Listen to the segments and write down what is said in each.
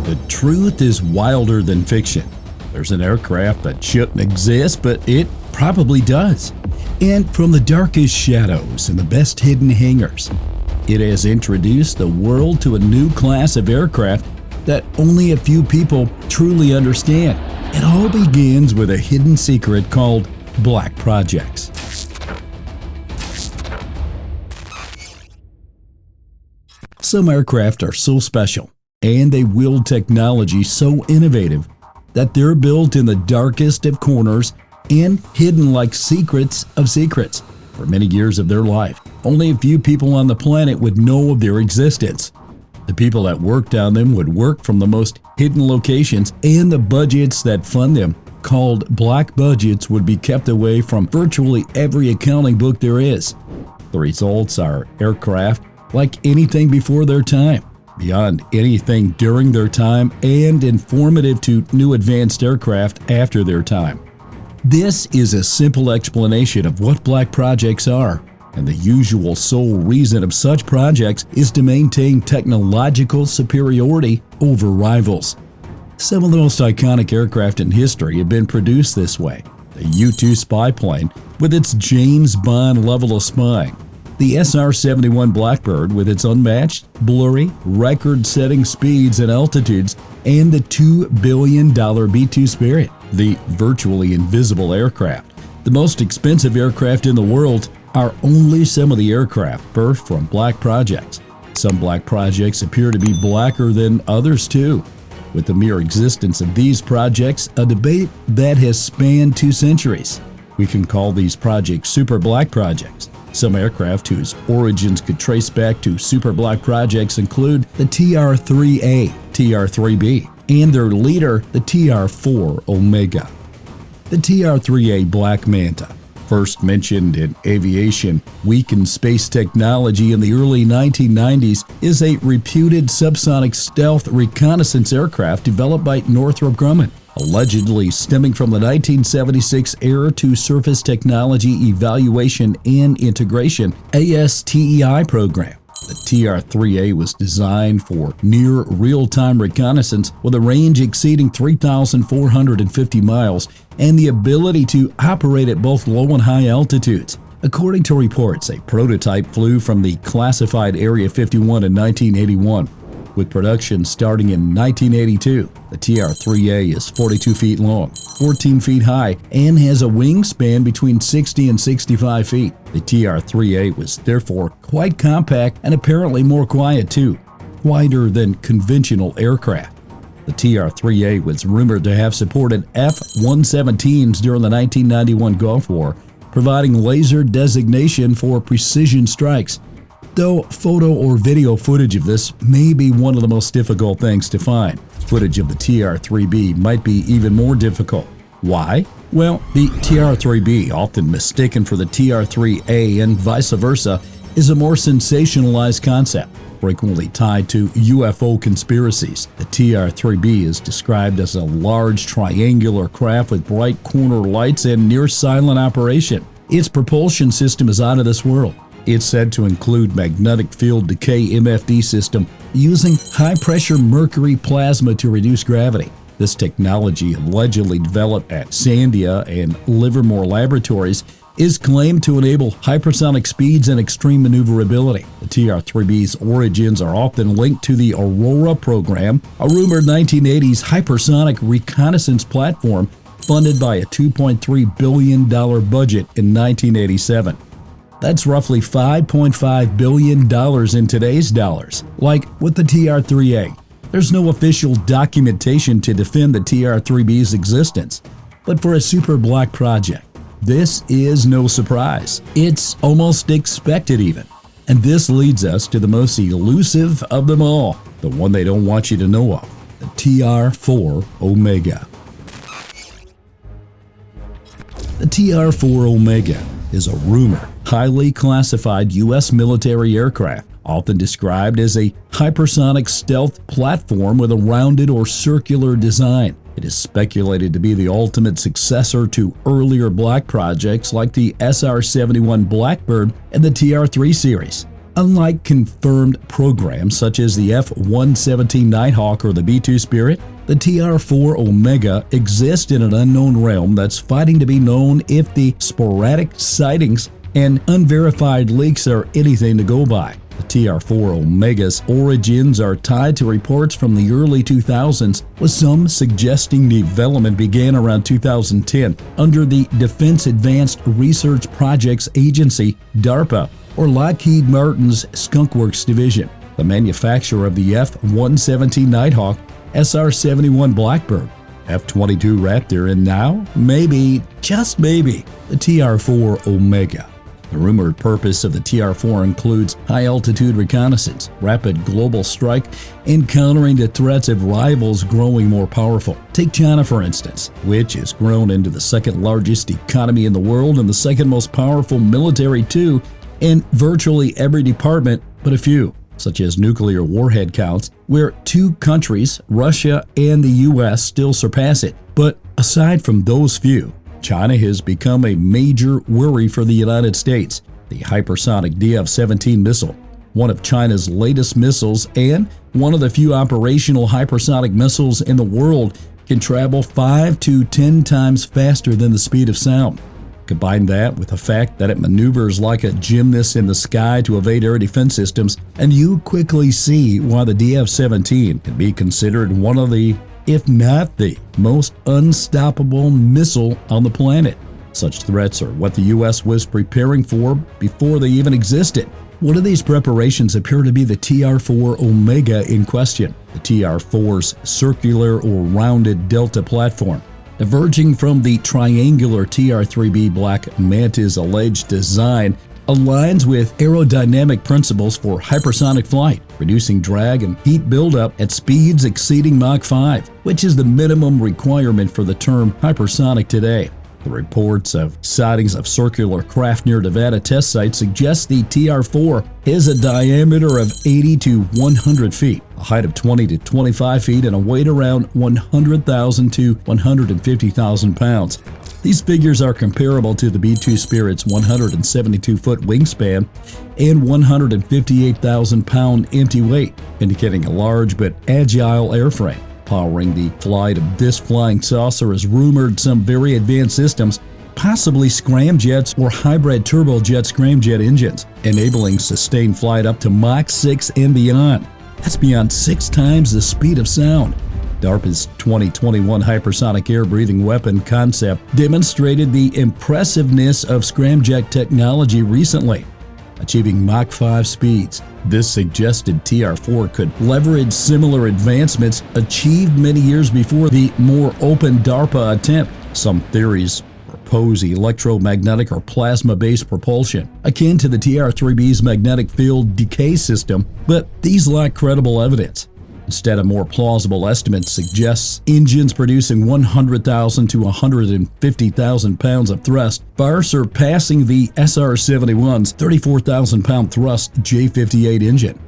The truth is wilder than fiction. There's an aircraft that shouldn't exist, but it probably does. And from the darkest shadows and the best hidden hangars, it has introduced the world to a new class of aircraft that only a few people truly understand. It all begins with a hidden secret called black projects. Some aircraft are so special, and they wield technology so innovative that they're built in the darkest of corners and hidden like secrets of secrets. For many years of their life, only a few people on the planet would know of their existence. The people that worked on them would work from the most hidden locations, and the budgets that fund them, called black budgets, would be kept away from virtually every accounting book there is. The results are aircraft like anything before their time, beyond anything during their time, and informative to new advanced aircraft after their time. This is a simple explanation of what black projects are, and the usual sole reason of such projects is to maintain technological superiority over rivals. Some of the most iconic aircraft in history have been produced this way. The U-2 spy plane with its James Bond level of spying, the SR-71 Blackbird with its unmatched, blurry, record-setting speeds and altitudes, and the $2 billion B-2 Spirit, the virtually invisible aircraft. The most expensive aircraft in the world are only some of the aircraft birthed from black projects. Some black projects appear to be blacker than others too. With the mere existence of these projects, a debate that has spanned 2 centuries. We can call these projects super black projects. Some aircraft whose origins could trace back to super black projects include the TR-3A, TR-3B, and their leader, the TR-4 Omega. The TR-3A Black Manta, first mentioned in aviation, weakened space technology in the early 1990s, is a reputed subsonic stealth reconnaissance aircraft developed by Northrop Grumman, allegedly stemming from the 1976 Air-to-Surface Technology Evaluation and Integration ASTEI program. The TR-3A was designed for near real-time reconnaissance with a range exceeding 3,450 miles and the ability to operate at both low and high altitudes. According to reports, a prototype flew from the classified Area 51 in 1981. With production starting in 1982, the TR-3A is 42 feet long, 14 feet high, and has a wingspan between 60 and 65 feet. The TR-3A was therefore quite compact and apparently more quiet too, quieter than conventional aircraft. The TR-3A was rumored to have supported F-117s during the 1991 Gulf War, providing laser designation for precision strikes. Though photo or video footage of this may be one of the most difficult things to find, footage of the TR-3B might be even more difficult. Why? Well, the TR-3B, often mistaken for the TR-3A and vice versa, is a more sensationalized concept, frequently tied to UFO conspiracies. The TR-3B is described as a large triangular craft with bright corner lights and near-silent operation. Its propulsion system is out of this world. It's said to include magnetic field decay MFD system using high-pressure mercury plasma to reduce gravity. This technology, allegedly developed at Sandia and Livermore Laboratories, is claimed to enable hypersonic speeds and extreme maneuverability. The TR-3B's origins are often linked to the Aurora program, a rumored 1980s hypersonic reconnaissance platform funded by a $2.3 billion budget in 1987. That's roughly $5.5 billion in today's dollars. Like with the TR-3A, there's no official documentation to defend the TR-3B's existence. But for a super black project, this is no surprise. It's almost expected even. And this leads us to the most elusive of them all, the one they don't want you to know of, the TR-4 Omega. The TR-4 Omega is a rumored, highly classified U.S. military aircraft, often described as a hypersonic stealth platform with a rounded or circular design. It is speculated to be the ultimate successor to earlier black projects like the SR-71 Blackbird and the TR-3 series. Unlike confirmed programs such as the F-117 Nighthawk or the B-2 Spirit, the TR-4 Omega exists in an unknown realm that's fighting to be known if the sporadic sightings and unverified leaks are anything to go by. The TR-4 Omega's origins are tied to reports from the early 2000s, with some suggesting development began around 2010 under the Defense Advanced Research Projects Agency, DARPA, or Lockheed Martin's Skunk Works division. The manufacturer of the F-117 Nighthawk, SR-71 Blackbird, F-22 Raptor, and now, maybe, just maybe, the TR-4 Omega. The rumored purpose of the TR-4 includes high-altitude reconnaissance, rapid global strike, and countering the threats of rivals growing more powerful. Take China, for instance, which has grown into the second-largest economy in the world and the second most powerful military too, in virtually every department but a few, such as nuclear warhead counts, where two countries, Russia and the US, still surpass it. But aside from those few, China has become a major worry for the United States. The hypersonic DF-17 missile, one of China's latest missiles and one of the few operational hypersonic missiles in the world, can travel 5 to 10 times faster than the speed of sound. Combine that with the fact that it maneuvers like a gymnast in the sky to evade air defense systems, and you quickly see why the DF-17 can be considered one of the, if not the, most unstoppable missile on the planet. Such threats are what the U.S. was preparing for before they even existed. One of these preparations appear to be the TR-4 Omega in question, the TR-4's circular or rounded delta platform. Diverging from the triangular TR-3B Black Manta's alleged design, aligns with aerodynamic principles for hypersonic flight, reducing drag and heat buildup at speeds exceeding Mach 5, which is the minimum requirement for the term hypersonic today. The reports of sightings of circular craft near Nevada test sites suggest the TR-4 has a diameter of 80 to 100 feet, a height of 20 to 25 feet, and a weight around 100,000 to 150,000 pounds. These figures are comparable to the B-2 Spirit's 172-foot wingspan and 158,000-pound empty weight, indicating a large but agile airframe. Powering the flight of this flying saucer is rumored some very advanced systems, possibly scramjets or hybrid turbojet scramjet engines, enabling sustained flight up to Mach 6 and beyond. That's beyond 6 times the speed of sound. DARPA's 2021 hypersonic air-breathing weapon concept demonstrated the impressiveness of scramjet technology recently, achieving Mach 5 speeds. This suggested TR-4 could leverage similar advancements achieved many years before the more open DARPA attempt. Some theories propose electromagnetic or plasma-based propulsion, akin to the TR-3B's magnetic field decay system, but these lack credible evidence. Instead, a more plausible estimate suggests engines producing 100,000 to 150,000 pounds of thrust, far surpassing the SR-71's 34,000-pound thrust J-58 engine.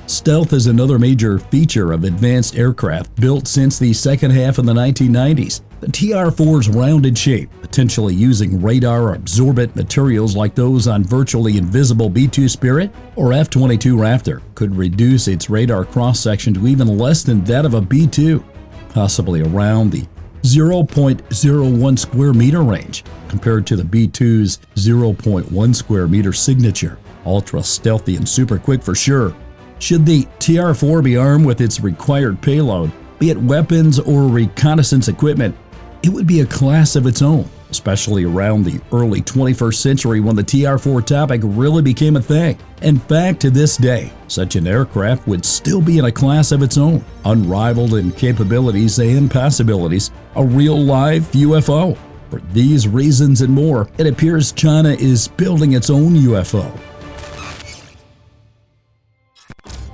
Stealth is another major feature of advanced aircraft built since the second half of the 1990s. The TR-4's rounded shape, potentially using radar-absorbent materials like those on virtually invisible B-2 Spirit or F-22 Raptor, could reduce its radar cross-section to even less than that of a B-2, possibly around the 0.01 square meter range, compared to the B-2's 0.1 square meter signature. Ultra stealthy and super quick for sure. Should the TR-4 be armed with its required payload, be it weapons or reconnaissance equipment, it would be a class of its own, especially around the early 21st century when the TR-4 topic really became a thing. In fact, to this day, such an aircraft would still be in a class of its own, unrivaled in capabilities and possibilities, a real live UFO. For these reasons and more, it appears China is building its own UFO.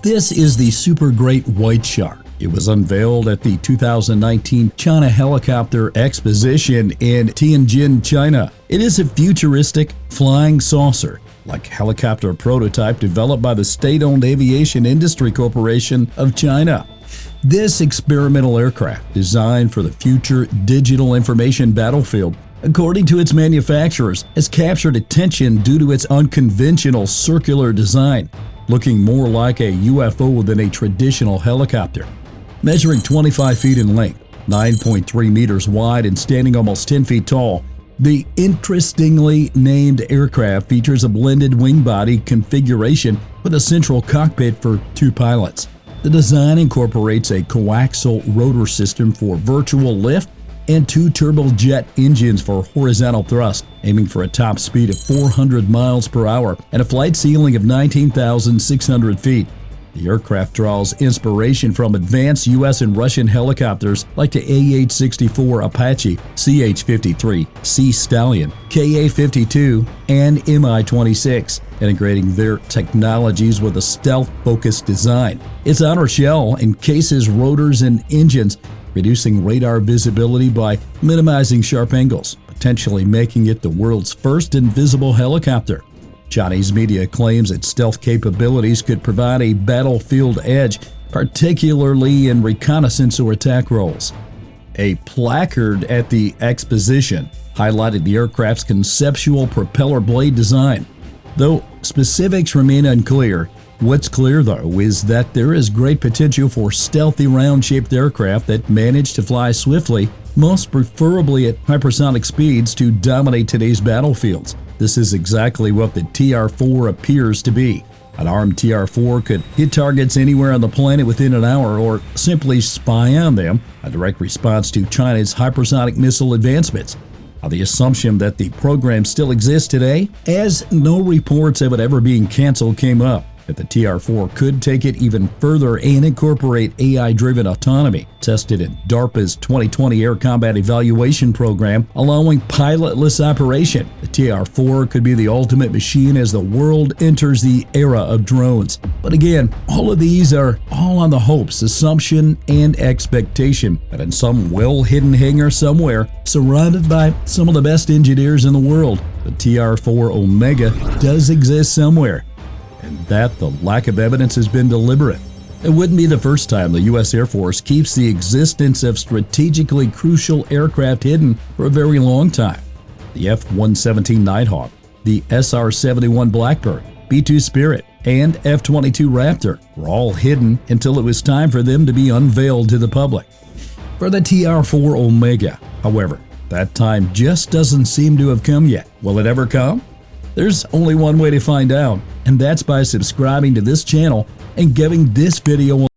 This is the Super Great White Shark. It was unveiled at the 2019 China Helicopter Exposition in Tianjin, China. It is a futuristic flying saucer-like helicopter prototype developed by the state-owned Aviation Industry Corporation of China. This experimental aircraft, designed for the future digital information battlefield, according to its manufacturers, has captured attention due to its unconventional circular design. looking more like a UFO than a traditional helicopter. Measuring 25 feet in length, 9.3 meters wide, and standing almost 10 feet tall, the interestingly named aircraft features a blended wing body configuration with a central cockpit for 2 pilots. The design incorporates a coaxial rotor system for virtual lift and 2 turbojet engines for horizontal thrust, aiming for a top speed of 400 miles per hour and a flight ceiling of 19,600 feet. The aircraft draws inspiration from advanced U.S. and Russian helicopters like the AH-64 Apache, CH-53, Sea Stallion, KA-52, and Mi-26, integrating their technologies with a stealth-focused design. Its outer shell encases rotors and engines, reducing radar visibility by minimizing sharp angles, potentially making it the world's first invisible helicopter. Chinese media claims its stealth capabilities could provide a battlefield edge, particularly in reconnaissance or attack roles. A placard at the exposition highlighted the aircraft's conceptual propeller blade design. Though specifics remain unclear, what's clear though is that there is great potential for stealthy round-shaped aircraft that manage to fly swiftly, most preferably at hypersonic speeds, to dominate today's battlefields. This is exactly what the TR-4 appears to be. An armed TR-4 could hit targets anywhere on the planet within an hour or simply spy on them, a direct response to China's hypersonic missile advancements. Now, the assumption that the program still exists today, as no reports of it ever being canceled came up, that the TR-4 could take it even further and incorporate AI-driven autonomy, tested in DARPA's 2020 Air Combat Evaluation Program, allowing pilotless operation. The TR-4 could be the ultimate machine as the world enters the era of drones. But again, all of these are all on the hopes, assumption, and expectation that in some well-hidden hangar somewhere, surrounded by some of the best engineers in the world, the TR-4 Omega does exist somewhere, and that the lack of evidence has been deliberate. It wouldn't be the first time the U.S. Air Force keeps the existence of strategically crucial aircraft hidden for a very long time. The F-117 Nighthawk, the SR-71 Blackbird, B-2 Spirit, and F-22 Raptor were all hidden until it was time for them to be unveiled to the public. For the TR-4 Omega, however, that time just doesn't seem to have come yet. Will it ever come? There's only one way to find out, and that's by subscribing to this channel and giving this video a